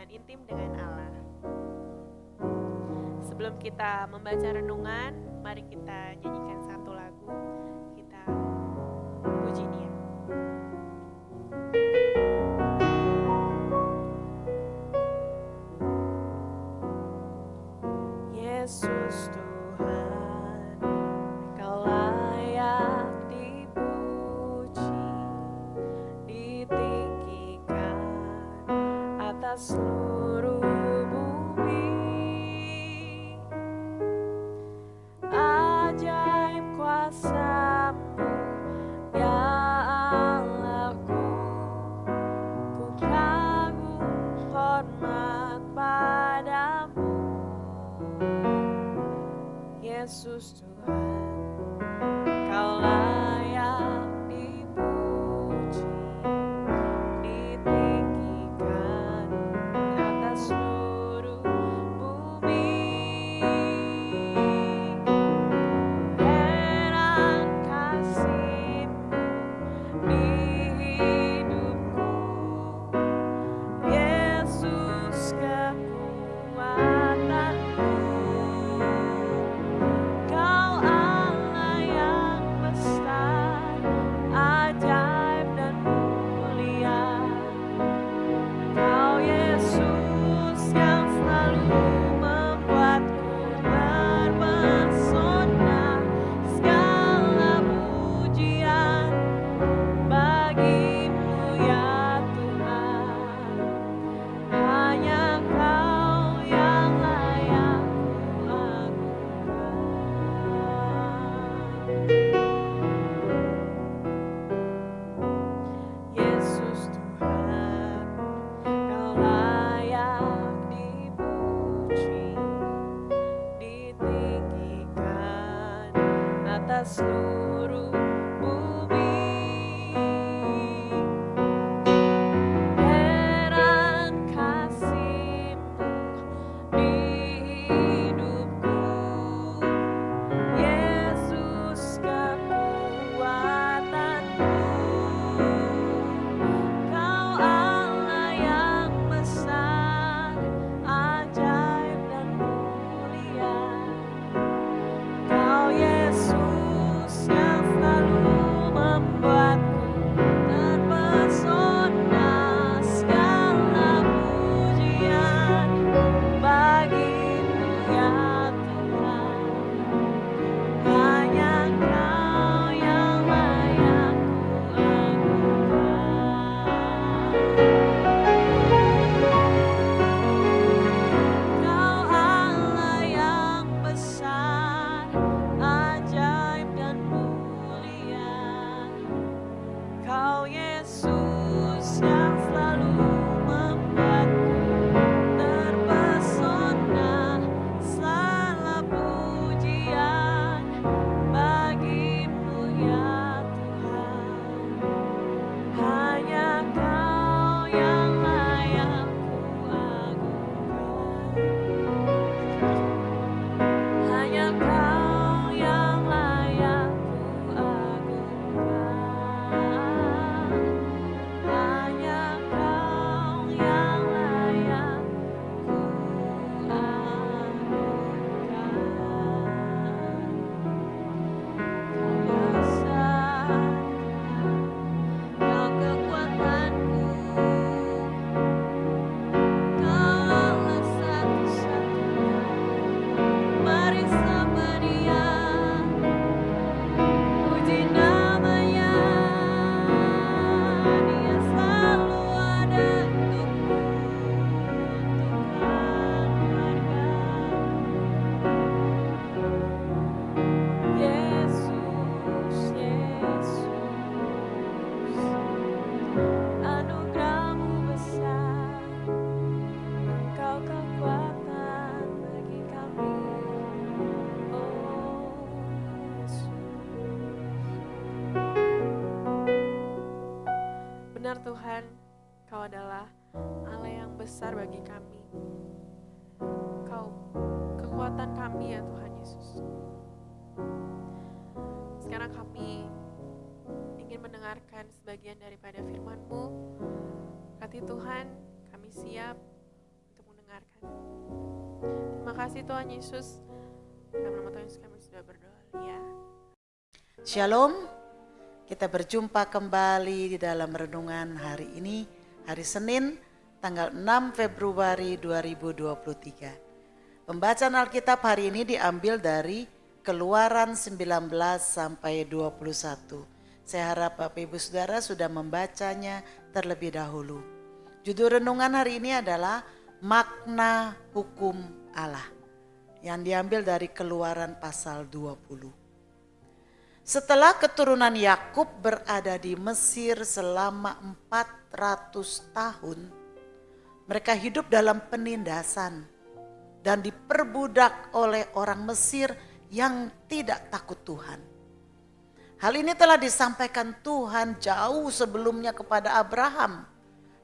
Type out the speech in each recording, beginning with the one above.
intim dengan Allah. Sebelum kita membaca renungan, mari kita nyanyikan satu lagu. Kita puji Dia. Yesus Tuhan, Kau layak dipuji, ditinggikan atas seluruh bumi. Ajaib kuasa-Mu, ya Allahku, ku kagum hormat padamu. Yesus Tuhan, Kau layak dipuji, ditinggikan atas seluruh bumi. Heran kasih-Mu di hidupku, Yesus kekuatanku. Kau Allah yang besar, ajaib dan mulia. Kau Yesus yang selalu membuatku terpesona. Segala pujian bagi-Mu ya Tuhan. Hanya Kau yang layak ku agungkan. Yesus Tuhan, Kau layak dipuji, ditinggikan atas seluruh bumi. Heran kasih-Mu di hidupku, Yesus kekuatanku. Kau Allah yang besar, ajaib dan mulia. Kau Yesus yang selalu membuatku terpesona. Segala pujian bagi-Mu ya Tuhan. Hanya Kau yang layak ku agungkan. Kau Allah yang besar, ajaib dan mulia. Kau Yesus yang selalu membuatku terpesona. Segala pujian bagi-Mu ya Tuhan. Hanya Kau yang layak ku agungkan. Hanya Kau yang layak ku agungkan. Hanya Kau yang layak ku agungkan. Kau besar, Kau kekuatanku, Kau Allah satu-satunya. Mari sembah Dia, puji nama-Nya. Dia selalu ada untukmu, untuk keluarga. Yesus, Yesus, anugerah-Mu besar, Engkau kekuatan bagi kami. Oh Yesus. Benar Tuhan, Kau adalah Allah yang besar bagi kami. Kau kekuatan kami ya Tuhan Yesus. Sekarang kami ingin sebagian daripada firman-Mu. Berkati Tuhan, kami siap kasih Tuhan Yesus. Dalam nama Tuhan Yesus kami sudah berdoa. Ya. Shalom, kita berjumpa kembali di dalam renungan hari ini, hari Senin, tanggal 6 Februari 2023. Pembacaan Alkitab hari ini diambil dari Keluaran 19 sampai 21. Saya harap Bapak Ibu Saudara sudah membacanya terlebih dahulu. Judul renungan hari ini adalah Makna Hukum Allah, yang diambil dari Keluaran pasal 20. Setelah keturunan Yakub berada di Mesir selama 400 tahun, mereka hidup dalam penindasan dan diperbudak oleh orang Mesir yang tidak takut Tuhan. Hal ini telah disampaikan Tuhan jauh sebelumnya kepada Abraham,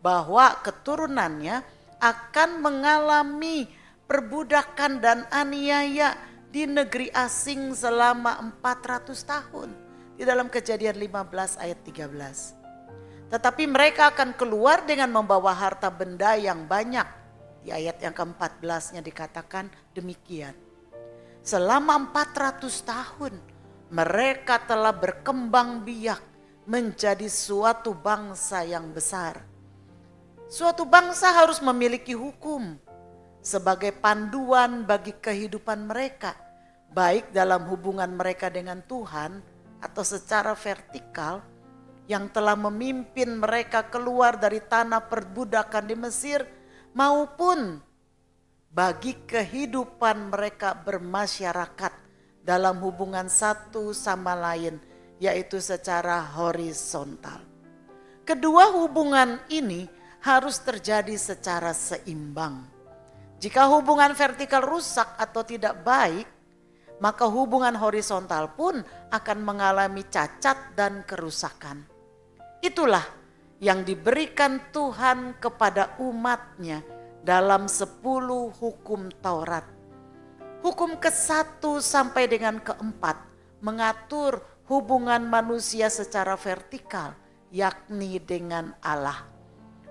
bahwa keturunannya akan mengalami perbudakan dan aniaya di negeri asing selama 400 tahun. Di dalam Kejadian 15 ayat 13. Tetapi mereka akan keluar dengan membawa harta benda yang banyak. Di ayat yang ke-14-nya dikatakan demikian. Selama 400 tahun mereka telah berkembang biak menjadi suatu bangsa yang besar. Suatu bangsa harus memiliki hukum sebagai panduan bagi kehidupan mereka, baik dalam hubungan mereka dengan Tuhan atau secara vertikal yang telah memimpin mereka keluar dari tanah perbudakan di Mesir, maupun bagi kehidupan mereka bermasyarakat dalam hubungan satu sama lain, yaitu secara horizontal. Kedua hubungan ini harus terjadi secara seimbang. Jika hubungan vertikal rusak atau tidak baik, maka hubungan horizontal pun akan mengalami cacat dan kerusakan. Itulah yang diberikan Tuhan kepada umatnya dalam 10 hukum Taurat. Hukum ke-1 sampai dengan ke-4 mengatur hubungan manusia secara vertikal, yakni dengan Allah.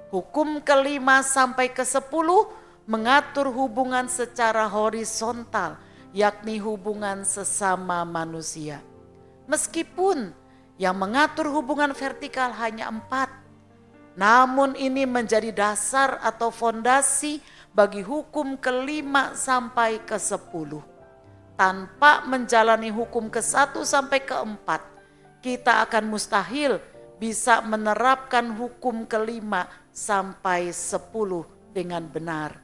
Hukum ke-5 sampai ke-10 mengatur hubungan secara horizontal, yakni hubungan sesama manusia. Meskipun yang mengatur hubungan vertikal hanya 4, namun ini menjadi dasar atau fondasi bagi hukum ke-5 sampai ke-10. Tanpa menjalani hukum ke-1 sampai ke-4, kita akan mustahil bisa menerapkan hukum ke-5 sampai 10 dengan benar.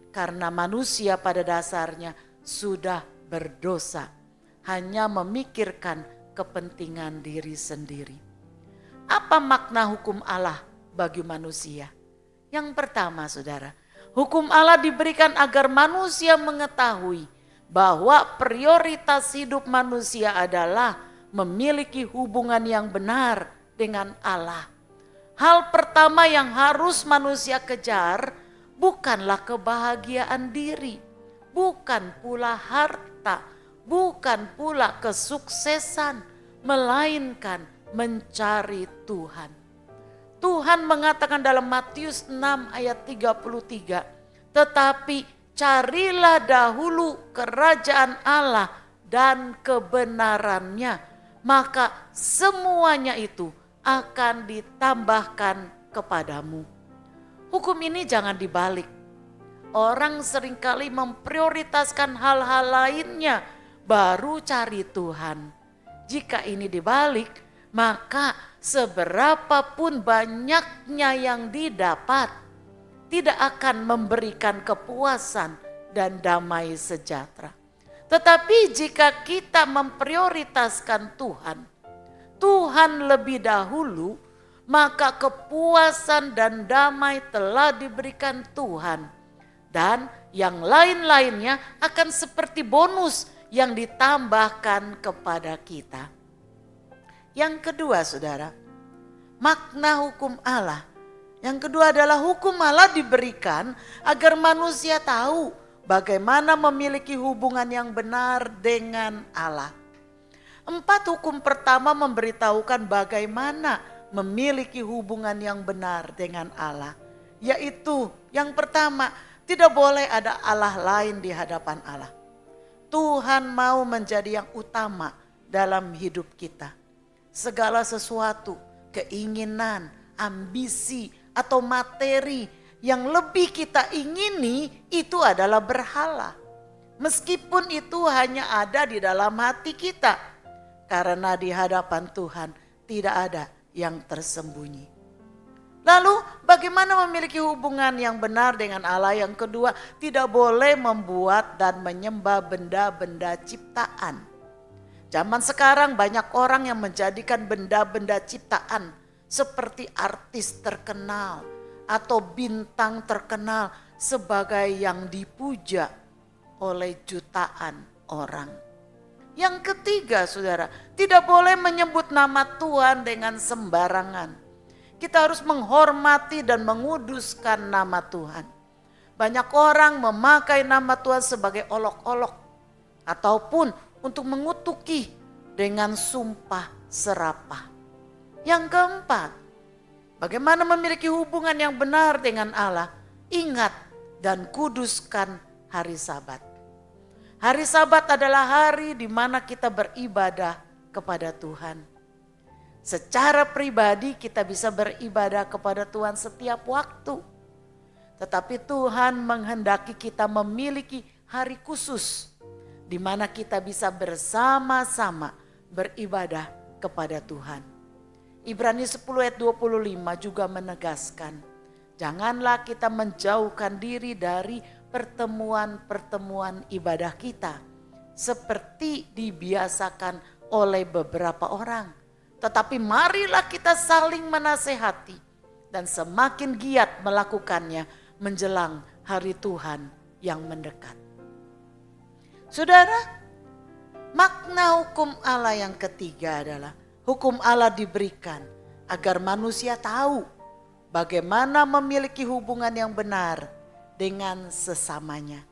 Karena manusia pada dasarnya sudah berdosa, hanya memikirkan kepentingan diri sendiri. Apa makna hukum Allah bagi manusia? Yang pertama, saudara, hukum Allah diberikan agar manusia mengetahui bahwa prioritas hidup manusia adalah memiliki hubungan yang benar dengan Allah. Hal pertama yang harus manusia kejar bukanlah kebahagiaan diri, bukan pula harta, bukan pula kesuksesan, melainkan mencari Tuhan. Tuhan mengatakan dalam Matius 6 ayat 33, tetapi carilah dahulu kerajaan Allah dan kebenarannya, maka semuanya itu akan ditambahkan kepadamu. Hukum ini jangan dibalik. Orang seringkali memprioritaskan hal-hal lainnya baru cari Tuhan. Jika ini dibalik, maka seberapapun banyaknya yang didapat tidak akan memberikan kepuasan dan damai sejahtera. Tetapi jika kita memprioritaskan Tuhan lebih dahulu, maka kepuasan dan damai telah diberikan Tuhan. Dan yang lain-lainnya akan seperti bonus yang ditambahkan kepada kita. Yang kedua, saudara, makna hukum Allah. Yang kedua adalah hukum Allah diberikan agar manusia tahu bagaimana memiliki hubungan yang benar dengan Allah. 4 hukum pertama memberitahukan bagaimana memiliki hubungan yang benar dengan Allah. Yaitu yang pertama, Tidak boleh ada Allah lain di hadapan Allah. Tuhan mau menjadi yang utama dalam hidup kita. Segala sesuatu, keinginan, ambisi, atau materi yang lebih kita ingini itu adalah berhala. Meskipun itu hanya ada di dalam hati kita. Karena di hadapan Tuhan tidak ada yang tersembunyi. Lalu bagaimana memiliki hubungan yang benar dengan Allah? Yang kedua, tidak boleh membuat dan menyembah benda-benda ciptaan. Zaman sekarang banyak orang yang menjadikan benda-benda ciptaan seperti artis terkenal atau bintang terkenal sebagai yang dipuja oleh jutaan orang. Yang ketiga, saudara, tidak boleh menyebut nama Tuhan dengan sembarangan. Kita harus menghormati dan menguduskan nama Tuhan. Banyak orang memakai nama Tuhan sebagai olok-olok ataupun untuk mengutuki dengan sumpah serapah. Yang keempat, bagaimana memiliki hubungan yang benar dengan Allah? Ingat dan kuduskan hari Sabat. Hari Sabat adalah hari di mana kita beribadah kepada Tuhan. Secara pribadi kita bisa beribadah kepada Tuhan setiap waktu. Tetapi Tuhan menghendaki kita memiliki hari khusus di mana kita bisa bersama-sama beribadah kepada Tuhan. Ibrani 10 ayat 25 juga menegaskan, janganlah kita menjauhkan diri dari pertemuan-pertemuan ibadah kita seperti dibiasakan oleh beberapa orang. Tetapi marilah kita saling menasehati dan semakin giat melakukannya menjelang hari Tuhan yang mendekat. Saudara, makna hukum Allah yang ketiga adalah hukum Allah diberikan agar manusia tahu bagaimana memiliki hubungan yang benar dengan sesamanya.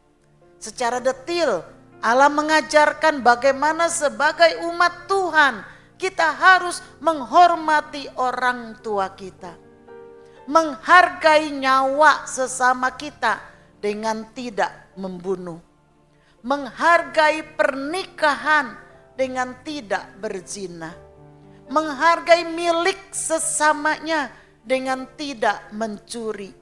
Secara detail Allah mengajarkan bagaimana sebagai umat Tuhan kita harus menghormati orang tua kita. Menghargai nyawa sesama kita dengan tidak membunuh. Menghargai pernikahan dengan tidak berzina. Menghargai milik sesamanya dengan tidak mencuri.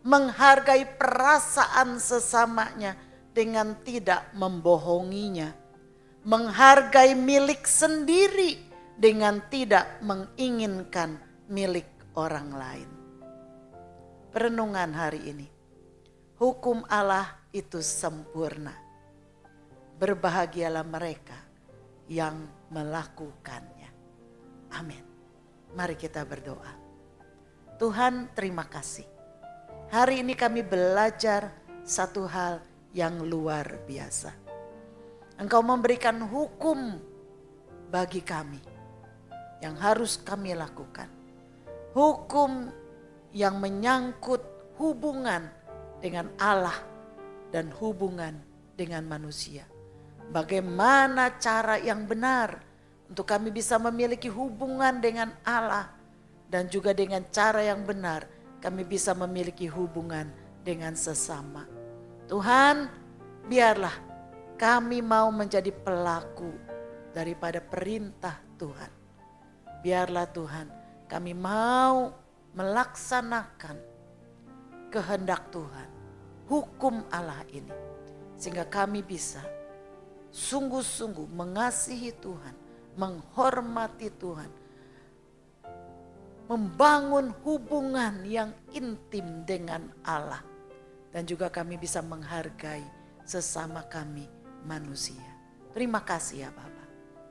Menghargai perasaan sesamanya dengan tidak membohonginya. Menghargai milik sendiri dengan tidak menginginkan milik orang lain. Perenungan hari ini, hukum Allah itu sempurna. Berbahagialah mereka yang melakukannya. Amin. Mari kita berdoa. Tuhan, terima kasih. Hari ini kami belajar satu hal yang luar biasa. Engkau memberikan hukum bagi kami yang harus kami lakukan. Hukum yang menyangkut hubungan dengan Allah dan hubungan dengan manusia. Bagaimana cara yang benar untuk kami bisa memiliki hubungan dengan Allah dan juga dengan cara yang benar kami bisa memiliki hubungan dengan sesama. Tuhan, biarlah kami mau menjadi pelaku daripada perintah Tuhan. Biarlah Tuhan, kami mau melaksanakan kehendak Tuhan, hukum Allah ini. Sehingga kami bisa sungguh-sungguh mengasihi Tuhan, menghormati Tuhan, membangun hubungan yang intim dengan Allah. Dan juga kami bisa menghargai sesama kami manusia. Terima kasih ya Bapa.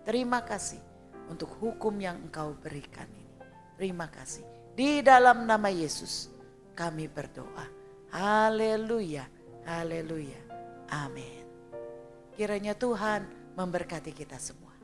Terima kasih untuk hukum yang Engkau berikan ini. Terima kasih. Di dalam nama Yesus kami berdoa. Haleluya, haleluya, amin. Kiranya Tuhan memberkati kita semua.